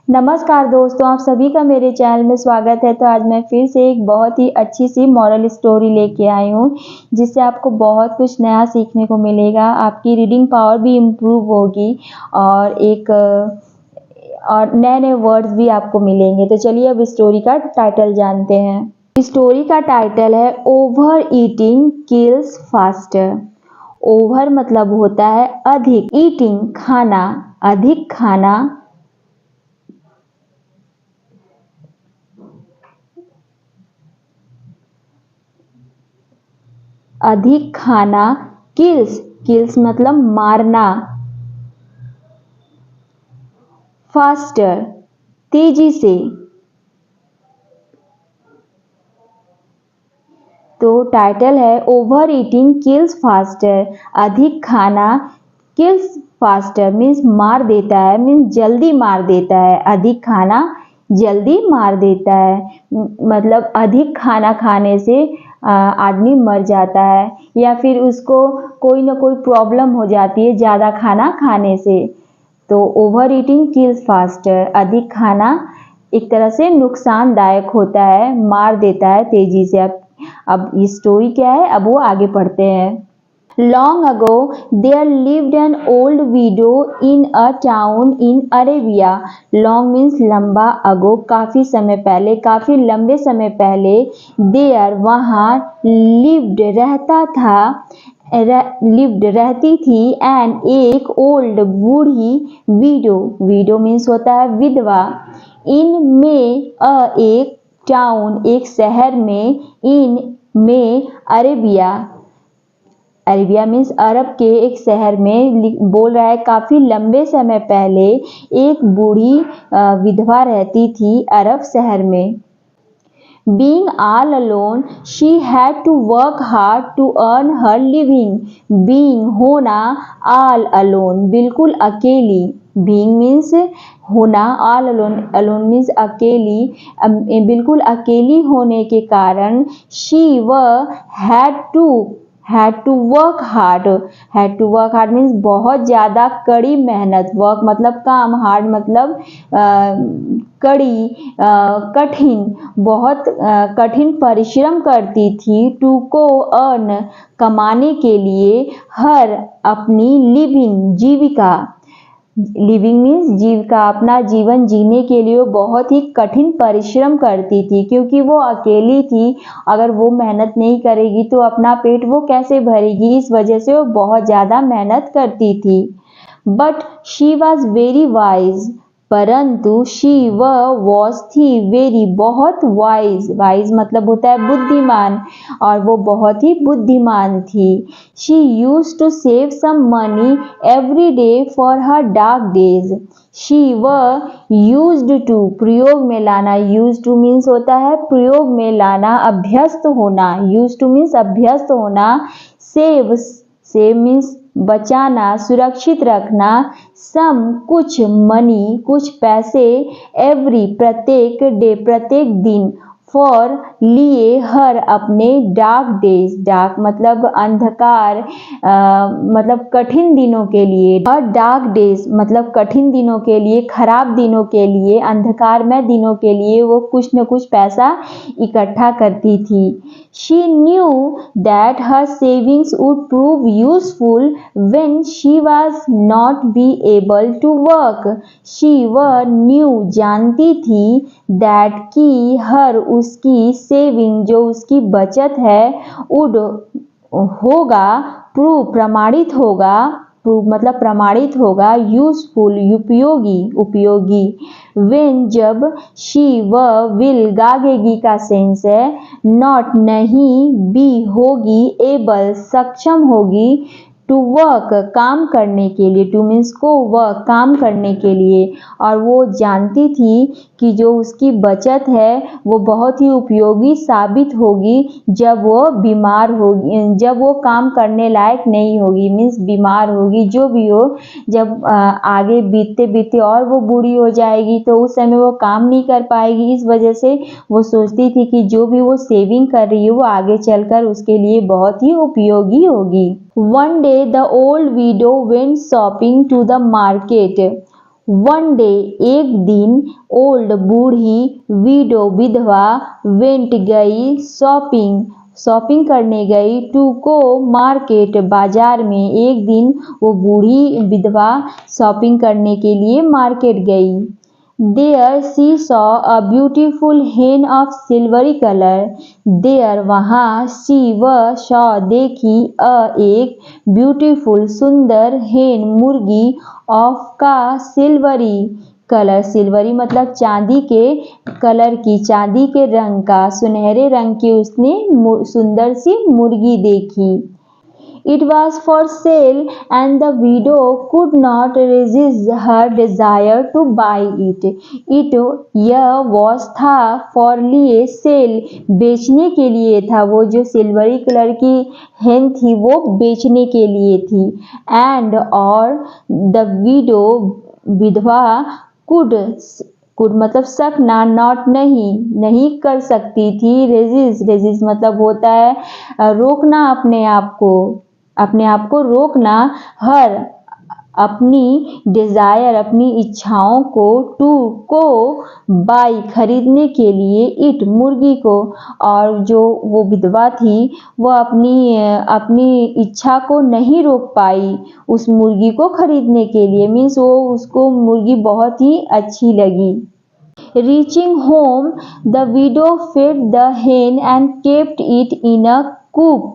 नमस्कार दोस्तों, आप सभी का मेरे चैनल में स्वागत है। तो आज मैं फिर से एक बहुत ही अच्छी सी मॉरल स्टोरी लेके आई हूँ, जिससे आपको बहुत कुछ नया सीखने को मिलेगा। आपकी रीडिंग पावर भी इम्प्रूव होगी और नए-नए वर्ड्स भी आपको मिलेंगे। तो चलिए अब स्टोरी का टाइटल जानते हैं। स्टोरी का टाइटल है over eating kills faster. Over मतलब होता है अधिक, ईटिंग खाना, अधिक खाना, अधिक खाना, किल्स, किल्स मतलब मारना, फास्टर तेजी से। तो टाइटल है ओवर ईटिंग किल्स फास्टर। अधिक खाना किल्स फास्टर मीन्स मार देता है, मीन्स जल्दी मार देता है। अधिक खाना जल्दी मार देता है, मतलब अधिक खाना खाने से आदमी मर जाता है या फिर उसको कोई ना कोई प्रॉब्लम हो जाती है ज़्यादा खाना खाने से। तो ओवर ईटिंग किल्स फास्टर, अधिक खाना एक तरह से नुकसानदायक होता है, मार देता है तेजी से। अब ये स्टोरी क्या है, अब वो आगे पढ़ते हैं। Long ago, there lived an old widow in a town in Arabia. Long means लंबा, ago काफी समय पहले, काफी लंबे समय पहले। There वहाँ lived रहता था, lived रहती थी and एक old बूढ़ी widow, widow means होता है विधवा। In में एक टाउन एक शहर में, इन में अरेबिया, अरेबिया मीन्स अरब के एक शहर में बोल रहा है काफ़ी लंबे समय पहले एक बूढ़ी विधवा रहती थी अरब शहर में। Being all alone, she had to work hard to earn her living. Being होना, all alone बिल्कुल अकेली। Being means होना, all alone, alone means अकेली, बिल्कुल अकेली होने के कारण she वह had to work hard means बहुत ज़्यादा कड़ी मेहनत, work मतलब काम, hard मतलब कड़ी, कठिन, बहुत कठिन परिश्रम करती थी। to को earn कमाने के लिए, हर अपनी living जीविका, लिविंग मीन्स जीविका, अपना जीवन जीने के लिए वो बहुत ही कठिन परिश्रम करती थी, क्योंकि वो अकेली थी। अगर वो मेहनत नहीं करेगी तो अपना पेट वो कैसे भरेगी, इस वजह से वो बहुत ज़्यादा मेहनत करती थी। But she was very wise, परंतु शी वह वॉज थी, वेरी बहुत, वाइज, वाइज मतलब होता है बुद्धिमान, और वो बहुत ही बुद्धिमान थी। She use to save some money every day for her dark days. She वह यूज्ड टू, प्रयोग में लाना, यूज टू मीन्स होता है प्रयोग में लाना, अभ्यस्त होना, यूज टू मीन्स अभ्यस्त होना, सेव, सेव मीन्स बचाना, सुरक्षित रखना, सम कुछ, मनी कुछ पैसे, एवरी प्रत्येक, डे प्रत्येक दिन, फॉर लिए, हर अपने, डार्क डेज, डार्क मतलब अंधकार, मतलब कठिन दिनों के लिए, और डार्क डेज मतलब कठिन दिनों के लिए, खराब दिनों के लिए, अंधकारमय दिनों के लिए वो कुछ न कुछ पैसा इकट्ठा करती थी। She knew that her savings would prove useful when she was not be able to work. She वह knew जानती थी, that कि हर उसकी saving जो उसकी बचत है, would होगा, prove प्रमाणित होगा, prove मतलब प्रमाणित होगा, यूजफुल उपयोगी, उपयोगी, when जब, she वह, will गागेगी का सेंस है, not नहीं, be होगी, able सक्षम होगी, टू वर्क काम करने के लिए, टू मीन्स को, वर्क काम करने के लिए। और वो जानती थी कि जो उसकी बचत है वो बहुत ही उपयोगी साबित होगी जब वो बीमार होगी, जब वो काम करने लायक नहीं होगी, मीन्स बीमार होगी, जो भी हो, जब आगे बीतते बीतते और वो बूढ़ी हो जाएगी तो उस समय वो काम नहीं कर पाएगी। इस वजह से वो सोचती थी कि जो भी वो सेविंग कर रही है वो आगे चलकर उसके लिए बहुत ही उपयोगी होगी। One day the old widow went shopping to the market. One day एक दिन, ओल्ड बूढ़ी, विडो विधवा, वेंट गई, शॉपिंग करने गई, टू गो मार्केट बाजार में। एक दिन वो बूढ़ी विधवा शॉपिंग करने के लिए मार्केट गई। There she saw a beautiful hen of silvery colour. There वहाँ, शी वह, सॉ देखी, एक, ब्यूटीफुल सुंदर, हेन मुर्गी, ऑफ का, सिल्वरी कलर, सिल्वरी मतलब चांदी के कलर की, चांदी के रंग का, सुनहरे रंग की उसने सुंदर सी मुर्गी देखी। It was for sale and the widow could not resist her desire to buy it. यह was था, for लिए, sale बेचने के लिए था, वो जो सिल्वरी कलर की हेन थी वो बेचने के लिए थी। And और the widow विधवा could मतलब सकना, नॉट नहीं कर सकती थी। रेजिस्ट मतलब होता है रोकना, अपने आप को रोकना। हर अपनी डिजायर अपनी इच्छाओं को, टू को, बाई खरीदने के लिए, इट मुर्गी को। और जो वो विधवा थी वो अपनी इच्छा को नहीं रोक पाई उस मुर्गी को खरीदने के लिए। मीन्स वो उसको मुर्गी बहुत ही अच्छी लगी। Reaching home, the widow fed the hen and kept it in a coop.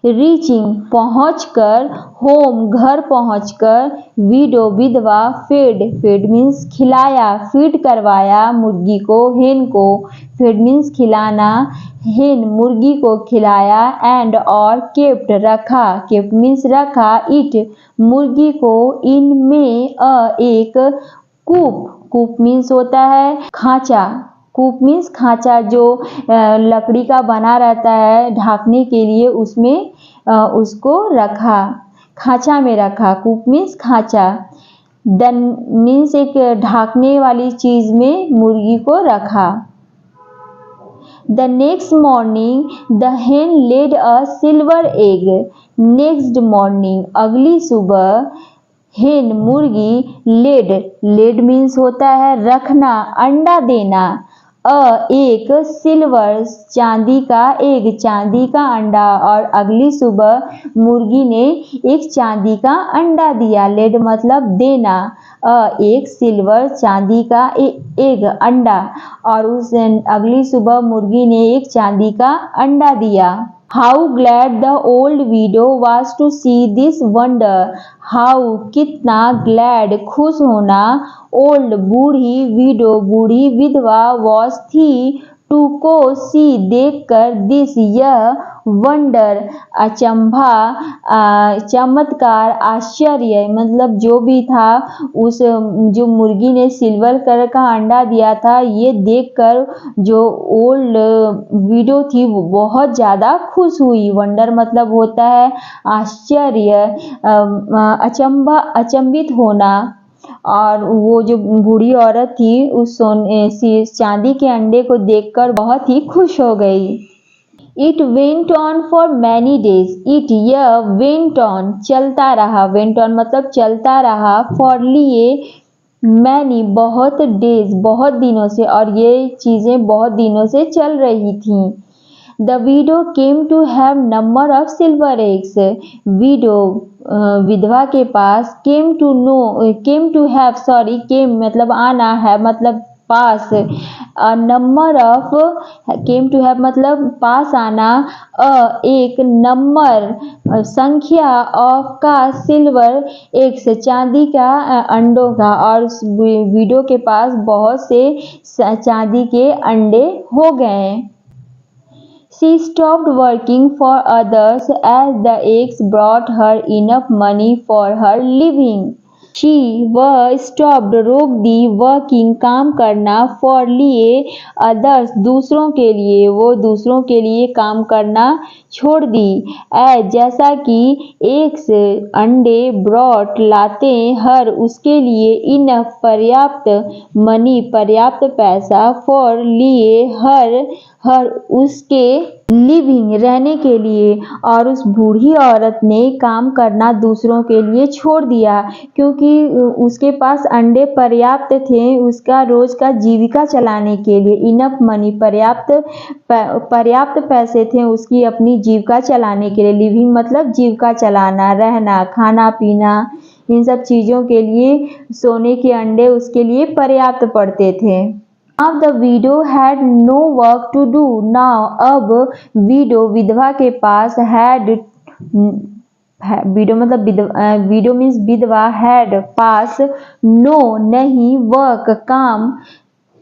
Reaching पहुंचकर, होम घर पहुंचकर, विडो विधवा, फेड मीन्स खिलाया, फीड करवाया मुर्गी को, हेन को, फेड मीन्स खिलाना, हेन मुर्गी को खिलाया, एंड और केप्ट रखा, केप्ट मीन्स रखा, इट मुर्गी को, इन में एक कूप मीन्स होता है खांचा, कूप मीन्स खांचा जो लकड़ी का बना रहता है ढाकने के लिए, उसमें उसको रखा, खांचा में रखा। कूप मीन्स खांचा। देन मीन्स एक ढाकने वाली चीज में मुर्गी को रखा। The next morning the hen laid a silver egg. Next morning अगली सुबह, हेन मुर्गी, लेड मीन्स होता है रखना, अंडा देना, एक, सिल्वर चांदी का, एग चांदी का अंडा। और अगली सुबह मुर्गी ने एक चांदी का अंडा दिया। लेड मतलब देना, एक, सिल्वर चांदी का एग अंडा। और उस अगली सुबह मुर्गी ने एक चांदी का अंडा दिया। How glad the old widow was to see this wonder. How कितना, glad खुश होना, old बूढ़ी, widow बूढ़ी, विधवा, was थी, to को see देखकर, this यह, वंडर अचंभा, चमत्कार, आश्चर्य मतलब जो भी था, उस जो मुर्गी ने सिल्वर कलर का अंडा दिया था ये देखकर जो ओल्ड विडो थी वो बहुत ज़्यादा खुश हुई। वंडर मतलब होता है आश्चर्य, अचंभित होना। और वो जो बूढ़ी औरत थी उस चांदी के अंडे को देखकर बहुत ही खुश हो गई। It went on for many days. It यह went on चलता रहा, went on मतलब चलता रहा, for लिए, many बहुत, days बहुत दिनों से, और ये चीज़ें बहुत दिनों से चल रही थीं। The widow came to have number of silver eggs. Widow विधवा के पास, came to मतलब आना है मतलब pass, number of, came to have मतलब पास आना, एक, नंबर संख्या, ऑफ का, सिल्वर एग्स चांदी का अंडों का। और विडो के पास बहुत से चांदी के अंडे हो गए। She stopped working for others as the eggs brought her enough money for her living. She वह stopped रोक दी, working काम करना, for लिए, others दूसरों के लिए, वो दूसरों के लिए काम करना छोड़ दी। as जैसा कि, eggs अंडे, brought लाते, her उसके लिए, enough पर्याप्त, money पर्याप्त पैसा, for लिए, her उसके लिविंग रहने के लिए, और उस बूढ़ी औरत ने काम करना दूसरों के लिए छोड़ दिया क्योंकि उसके पास अंडे पर्याप्त थे उसका रोज का जीविका चलाने के लिए। इनफ मनी, पर्याप्त पैसे थे उसकी अपनी जीविका चलाने के लिए। लिविंग मतलब जीविका चलाना, रहना, खाना पीना, इन सब चीज़ों के लिए सोने के अंडे उसके लिए पर्याप्त पड़ते थे। Now the widow had no work to do. Now अब widow विधवा के पास had widow मतलब widow means विधवा, had पास, no नहीं, work काम,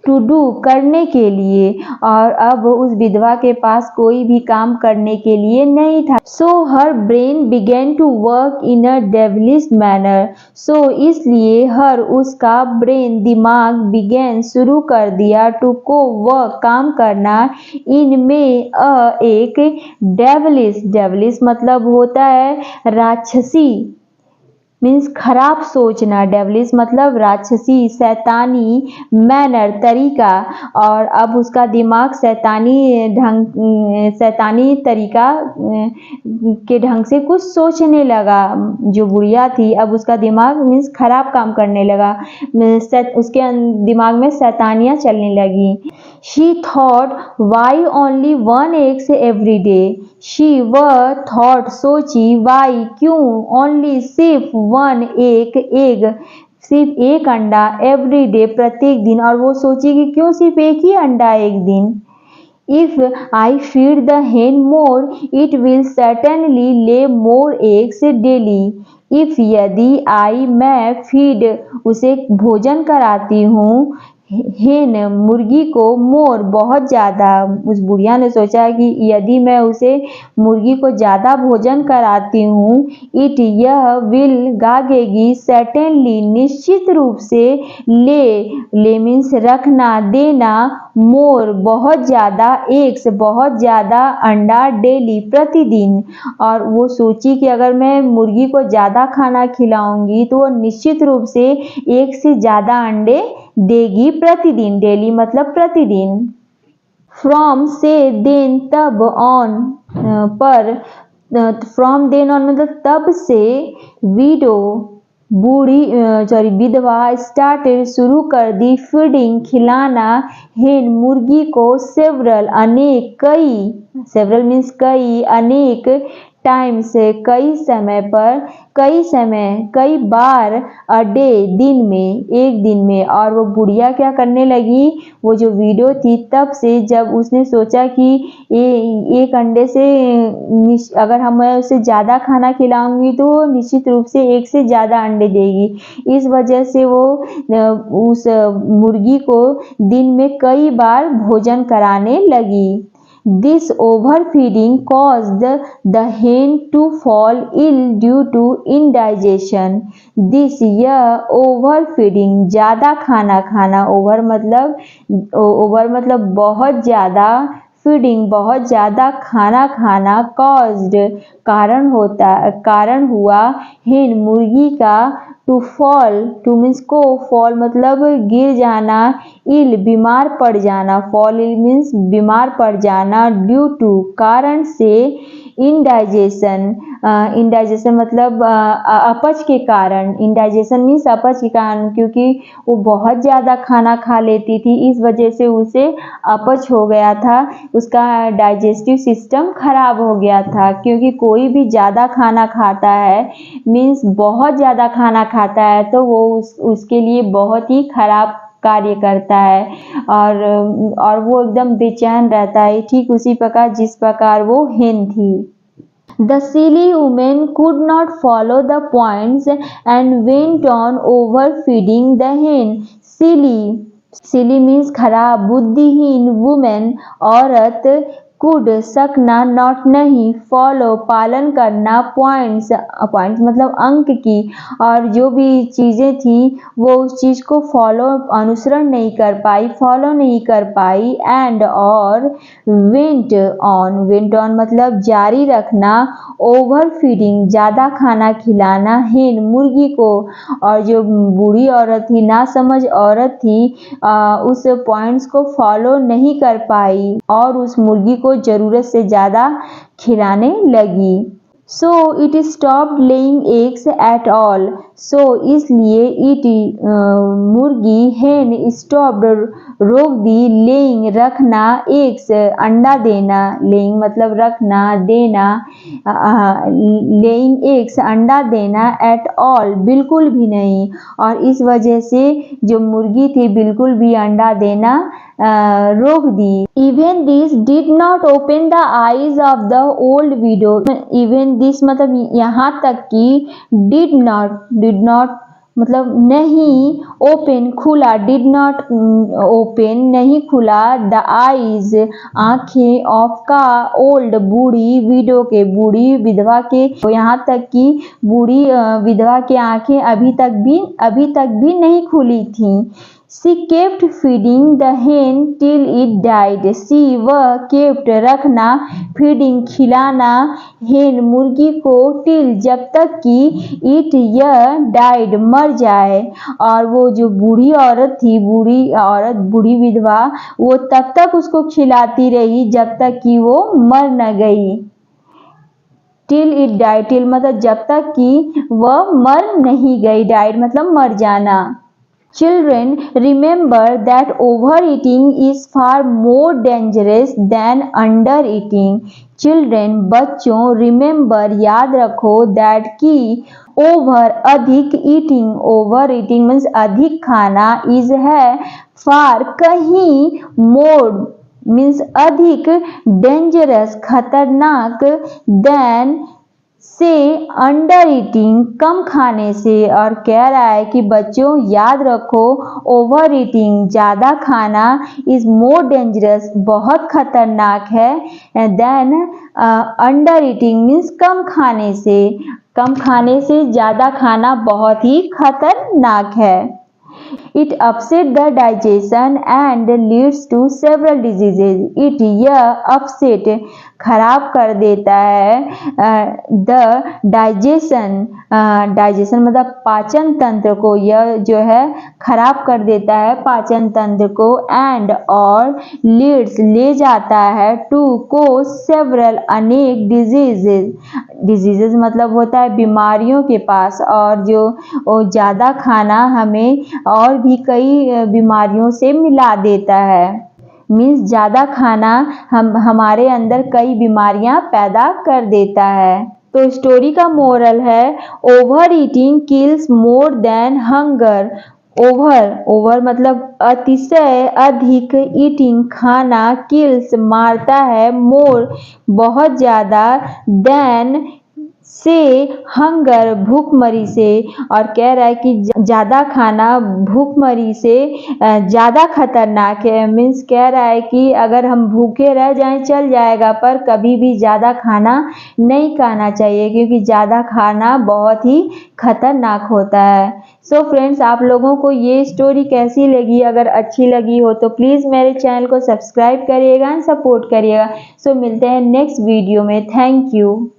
टू डू करने के लिए, और अब उस विधवा के पास कोई भी काम करने के लिए नहीं था। So her brain began to work in a devilish manner. So इसलिए हर उसका ब्रेन दिमाग बिगेन शुरू कर दिया, टू को वर्क काम करना, इनमें एक डेविलिश मतलब होता है राक्षसी, मीन्स खराब सोचना। डेविलिश मतलब राक्षसी, शैतानी, मैनर तरीका, और अब उसका दिमाग शैतानी तरीका के ढंग से कुछ सोचने लगा। जो बुढ़िया थी अब उसका दिमाग मीन्स खराब काम करने लगा, उसके दिमाग में शैतानियाँ चलने लगी। She thought why only 1 eggs every day। She वह थॉट सोची, वाई क्यों, ओनली सिर्फ 1 egg सिर्फ एक अंडा, एवरी डे प्रत्येक दिन, और वो सोची कि क्यों सिर्फ एक ही अंडा एक दिन। If I feed the hen more, it will certainly lay more eggs daily। If यदि I मैं feed उसे भोजन कराती हूँ, हेन मुर्गी को, मोर बहुत ज़्यादा, उस बुढ़िया ने सोचा कि यदि मैं उसे मुर्गी को ज़्यादा भोजन कराती हूँ, इट यह विल गागेगी, सर्टेनली निश्चित रूप से, ले मीन्स रखना देना, मोर बहुत ज़्यादा, एग्स बहुत ज़्यादा अंडा, डेली प्रतिदिन। और वो सोची कि अगर मैं मुर्गी को ज़्यादा खाना खिलाऊंगी तो वो निश्चित रूप से एक से ज़्यादा अंडे देगी प्रतिदिन, डेली मतलब प्रतिदिन। फ्रॉम से देन तब ऑन पर, फ्रॉम देन ऑन मतलब तब से, विडो विधवा स्टार्टेड शुरू कर दी, फीडिंग खिलाना, हेन मुर्गी को, सेवरल अनेक, सेवरल मीन्स कई, अनेक, टाइम से कई समय पर, कई बार, अ डे दिन में, एक दिन में। और वो बुढ़िया क्या करने लगी, वो जो विडो थी तब से जब उसने सोचा कि एक अंडे से अगर हम उसे ज़्यादा खाना खिलाऊंगी तो निश्चित रूप से एक से ज़्यादा अंडे देगी, इस वजह से वो उस मुर्गी को दिन में कई बार भोजन कराने लगी। This overfeeding caused the hen to fall ill due to indigestion। This यह overfeeding ज़्यादा खाना खाना, ओवर मतलब बहुत ज़्यादा, फीडिंग बहुत ज़्यादा खाना खाना, caused कारण हुआ, hen मुर्गी का, टू फॉल, टू मीन्स को, फॉल मतलब गिर जाना, इल बीमार पड़ जाना, फॉल इल मीन्स बीमार पड़ जाना, ड्यू टू कारण से, इंडाइजेशन मतलब अपच के कारण, इंडाइजेशन मीन्स अपच के कारण, क्योंकि वो बहुत ज़्यादा खाना खा लेती थी इस वजह से उसे अपच हो गया था, उसका डाइजेस्टिव सिस्टम खराब हो गया था। क्योंकि कोई भी ज़्यादा खाना खाता है मीन्स बहुत ज़्यादा खाना खाता है तो वो उसके लिए बहुत ही खराब कार्य करता है, और वो एकदम बेचैन रहता है, ठीक उसी प्रकार जिस प्रकार वो हेन थी। The silly woman could not follow the points and went on overfeeding the hen। Silly means खराब, बुद्धिहीन, woman औरत, could सकना, not नहीं, follow पालन करना, points मतलब अंक की, और जो भी चीज़ें थी वो उस चीज़ को अनुसरण नहीं कर पाई, फॉलो नहीं कर पाई, and और went on मतलब जारी रखना, overfeeding ज़्यादा खाना खिलाना, hen मुर्गी को, और जो बूढ़ी औरत थी, ना समझ औरत थी, उस पॉइंट्स को फॉलो नहीं कर पाई और उस मुर्गी को को ज़रूरत से ज़्यादा खिलाने लगी। So it stopped laying eggs at all. So इसलिए मुर्गी हेन स्टॉप्ड रोक दी, लेइंग रखना, एग्स अंडा देना, लेइंग मतलब रखना, देना, लेइंग एग्स अंडा देना, एट ऑल बिल्कुल भी नहीं। और इस वजह से जो मुर्गी थी बिल्कुल भी अंडा देना रोक दी। Even this did not open the eyes of the old widow. Even this मतलब यहाँ तक कि डिड नॉट मतलब नहीं, ओपन खुला, डिड नॉट ओपन नहीं खुला, द आईज आंखें, ऑफ का ओल्ड बूढ़ी, विडो के बूढ़ी विधवा के, यहाँ तक कि बूढ़ी विधवा की आंखें अभी तक भी नहीं खुली थी। She kept feeding the hen till it died. She वह kept रखना, feeding खिलाना, hen मुर्गी को, till जब तक कि it यह died मर जाए। और वो जो बूढ़ी औरत थी, बूढ़ी विधवा, वो तब तक उसको खिलाती रही जब तक कि वो मर न गई। till it died, till मतलब जब तक कि वह मर नहीं गई, died मतलब मर जाना। Children, remember that overeating is far more dangerous than undereating. Children, बच्चों, remember याद रखो, that कि over अधिक, overeating means अधिक खाना, is है, far कहीं, more means अधिक, dangerous खतरनाक, than से, अंडर ईटिंग कम खाने से। और कह रहा है कि बच्चों याद रखो, ओवर ईटिंग ज़्यादा खाना, इज़ मोर डेंजरस बहुत खतरनाक है, देन अंडर ईटिंग मीन्स कम खाने से ज़्यादा खाना बहुत ही खतरनाक है। It upset the digestion and leads to several diseases. It यह upset खराब कर देता है, the digestion मतलब पाचन तंत्र को, यह जो है खराब कर देता है पाचन तंत्र को, and और leads ले जाता है, to को several अनेक diseases मतलब होता है बीमारियों के पास। और जो ज़्यादा खाना हमें और भी कई बीमारियों से मिला देता है, मीन्स ज़्यादा खाना हमारे अंदर कई बीमारियां पैदा कर देता है। तो स्टोरी का मोरल है, over eating kills more than hunger. Over मतलब अतिशय, अधिक, ईटिंग खाना, किल्स मारता है, मोर बहुत ज़्यादा, देन से, हंगर भूखमरी से। और कह रहा है कि ज़्यादा खाना भूखमरी से ज़्यादा खतरनाक है। मीन्स कह रहा है कि अगर हम भूखे रह जाएं चल जाएगा, पर कभी भी ज़्यादा खाना नहीं खाना चाहिए, क्योंकि ज़्यादा खाना बहुत ही खतरनाक होता है। सो फ्रेंड्स, आप लोगों को ये स्टोरी कैसी लगी? अगर अच्छी लगी हो तो प्लीज़ मेरे चैनल को सब्सक्राइब करिएगा एंड सपोर्ट करिएगा। सो मिलते हैं नेक्स्ट वीडियो में। Thank you.